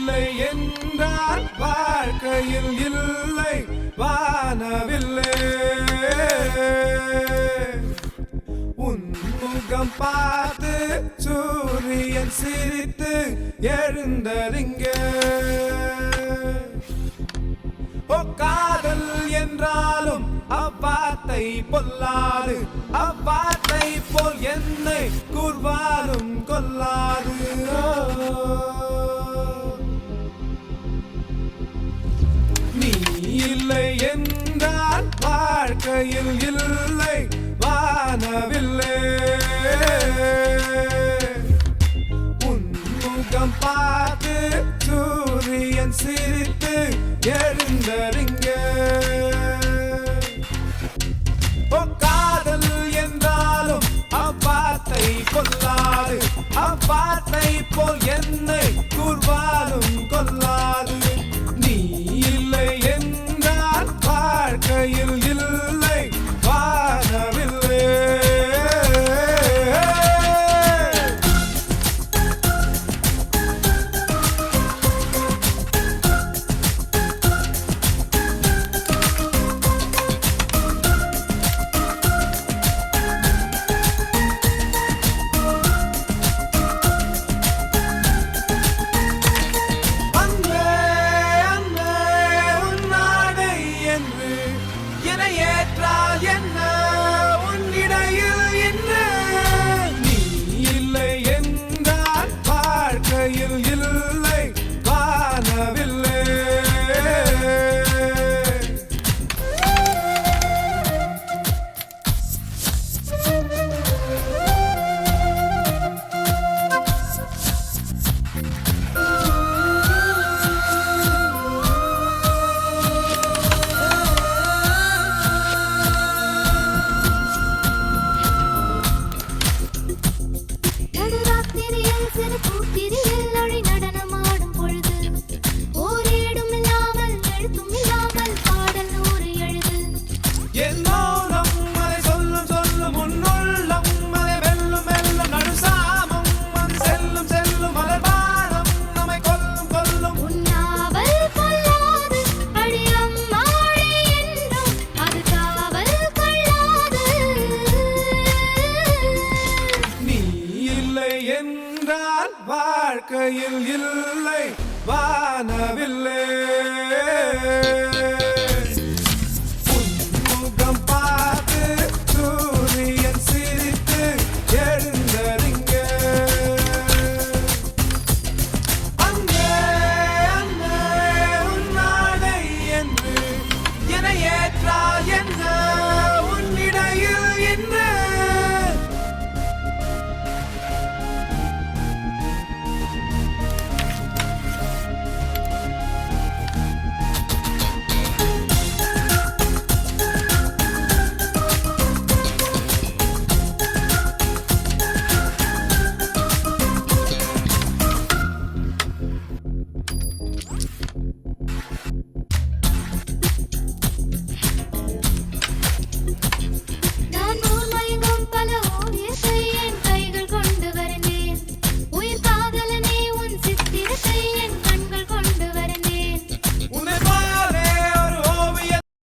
இல்லை என்றால் வாழ்க்கையில் இல்லை வானவில்லை. உன் முகம் பார்த்து சூரியன் சிரித்து எழுந்தறிங்க. காதல் என்றாலும் அவ்வார்த்தை பொல்லாது, அவ்வார்த்தை போல் என்னை கூர்வாலும் கொல்லாது. நீ இல்லை என்றால் வாழ்க்கையில் இல்லை வானவில்லை. உன் முகம் பார்த்து சூரியன் சிரித்து எழுந்தறிங்க. காதல் என்றாலும் அவ்வார்த்தை கொல்லாது, அவ்வார்த்தை போல் என்னை கூர்வாலும் கொல்லாது. நீ இல்லை என்றால் வாழ்க்கையில் இல்லை வானவில்லை. வாழ்க்கையில் இல்லை வானவில்லை.